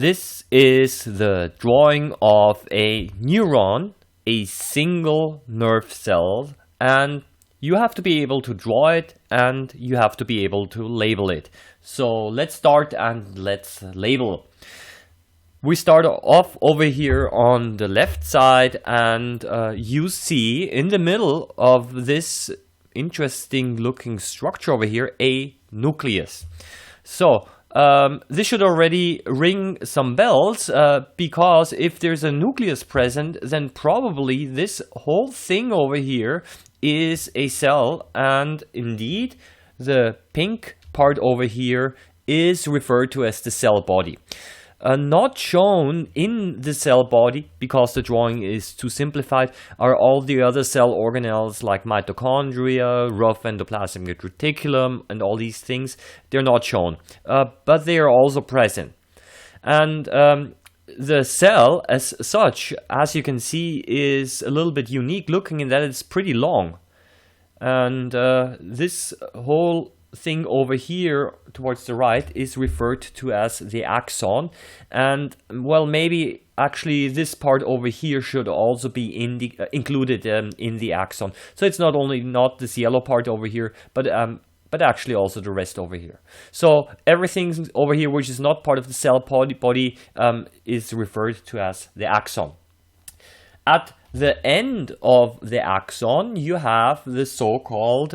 This is the drawing of a neuron, a single nerve cell, and you have to be able to draw it and you have to be able to label it. So let's start and let's label. We start off over here on the left side, and you see in the middle of this interesting looking structure over here a nucleus. So this should already ring some bells, because if there's a nucleus present, then probably this whole thing over here is a cell, and indeed the pink part over here is referred to as the cell body. Not shown in the cell body, because the drawing is too simplified, are all the other cell organelles like mitochondria, rough endoplasmic reticulum, and all these things. They're not shown, but they are also present. And the cell as such, as you can see, is a little bit unique looking in that it's pretty long. And this whole thing over here towards the right is referred to as the axon, and well, maybe actually this part over here should also be included in the axon. So it's not only not this yellow part over here, but actually also the rest over here. So everything over here which is not part of the cell body is referred to as the axon. At the end of the axon you have the so-called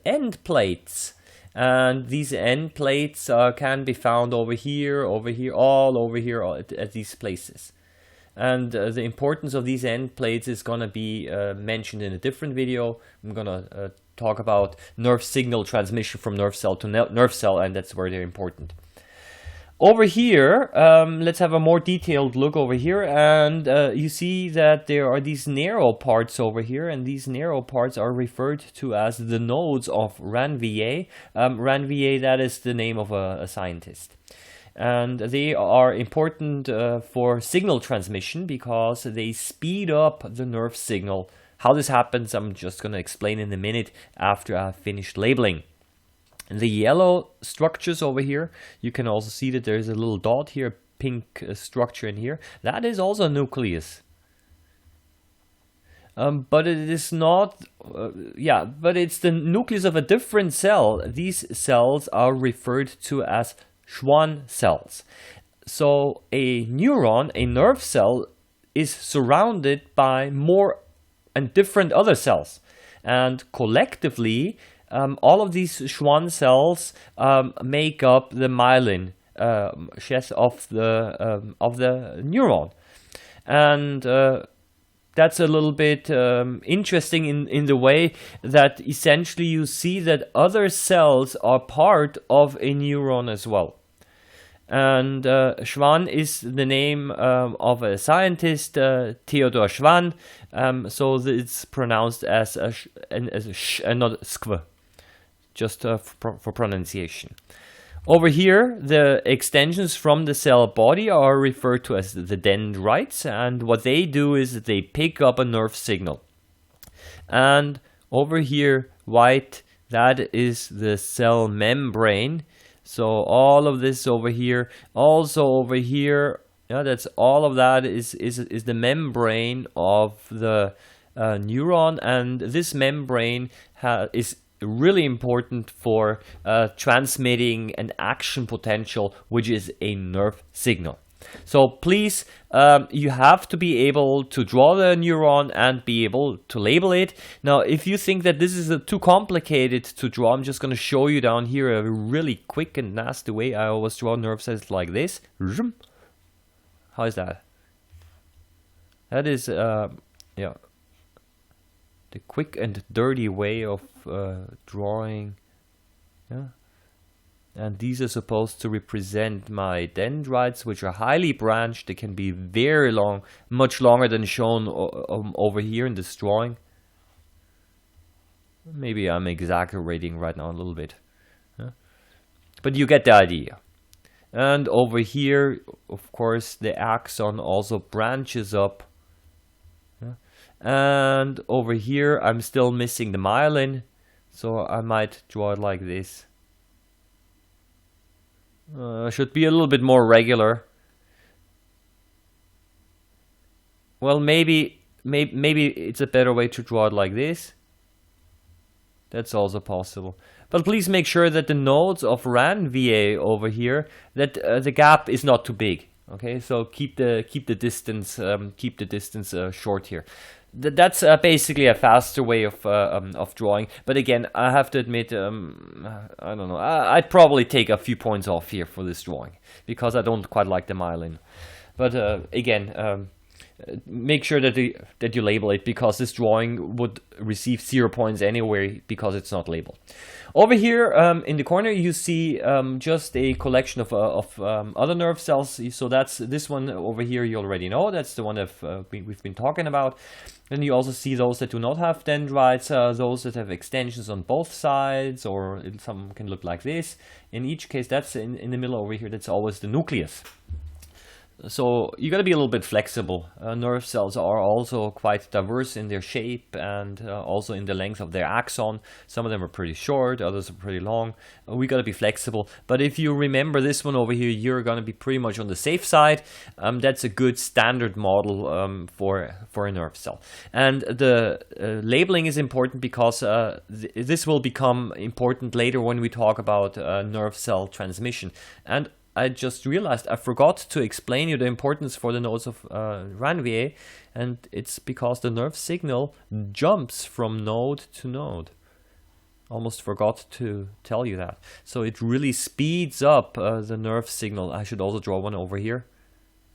end plates. And these end plates can be found over here, all over here at these places. And the importance of these end plates is going to be mentioned in a different video. I'm going to talk about nerve signal transmission from nerve cell to nerve cell, and that's where they're important. Over here, let's have a more detailed look over here, and you see that there are these narrow parts over here, and these narrow parts are referred to as the nodes of Ranvier. Ranvier, that is the name of a scientist. And they are important for signal transmission because they speed up the nerve signal. How this happens, I'm just going to explain in a minute after I've finished labeling. The yellow structures over here, you can also see that there's a little dot here, pink structure in here. That is also a nucleus. But it is not, but it's the nucleus of a different cell. These cells are referred to as Schwann cells. So a neuron, a nerve cell, is surrounded by more and different other cells. And collectively, all of these Schwann cells make up the myelin of the neuron, and that's a little bit interesting in the way that essentially you see that other cells are part of a neuron as well. And Schwann is the name of a scientist, Theodor Schwann, so it's pronounced as a sh and not skv. Just for pronunciation. Over here, the extensions from the cell body are referred to as the dendrites, and what they do is that they pick up a nerve signal. And over here, white, that is the cell membrane. So all of this over here, also over here, that's all of that is the membrane of the neuron, and this membrane is really important for transmitting an action potential, which is a nerve signal. So please, you have to be able to draw the neuron and be able to label it. Now, if you think that this is too complicated to draw, I'm just going to show you down here a really quick and nasty way. I always draw nerve cells like this. How is that? That is, the quick and dirty way of drawing. And these are supposed to represent my dendrites, which are highly branched. They can be very long, much longer than shown over here in this drawing. Maybe I'm exaggerating right now a little bit, but you get the idea. And over here, of course, the axon also branches up. And over here, I'm still missing the myelin, so I might draw it like this. Should be a little bit more regular. Well, maybe it's a better way to draw it like this. That's also possible. But please make sure that the nodes of RAN VA over here, that the gap is not too big. Okay, so keep the distance short here. That's basically a faster way of drawing. But again, I have to admit, I don't know. I'd probably take a few points off here for this drawing because I don't quite like the myelin. But again. Make sure that you label it, because this drawing would receive 0 points anyway because it's not labeled. Over here in the corner you see just a collection of other nerve cells. So that's this one over here, you already know. That's the one that we've been talking about. Then you also see those that do not have dendrites, those that have extensions on both sides, or some can look like this. In each case, that's in the middle over here, that's always the nucleus. So you got to be a little bit flexible. Nerve cells are also quite diverse in their shape and also in the length of their axon. Some of them are pretty short, others are pretty long. We got to be flexible. But if you remember this one over here, you're going to be pretty much on the safe side. That's a good standard model for a nerve cell. And the labeling is important because this will become important later when we talk about nerve cell transmission. And I just realized I forgot to explain you the importance for the nodes of RAN-VA, and it's because the nerve signal jumps from node to node. Almost forgot to tell you that. So it really speeds up the nerve signal. I should also draw one over here.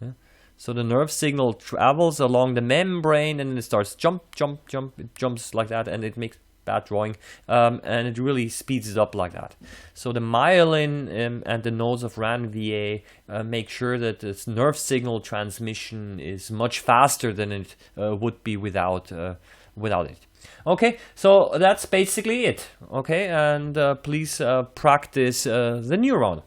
Yeah. So the nerve signal travels along the membrane and then it starts jump. It jumps like that, and it makes bad drawing, and it really speeds it up like that. So the myelin and the nodes of RAN-VA make sure that this nerve signal transmission is much faster than it would be without it. Okay, so that's basically it. Okay, and please practice the neuron.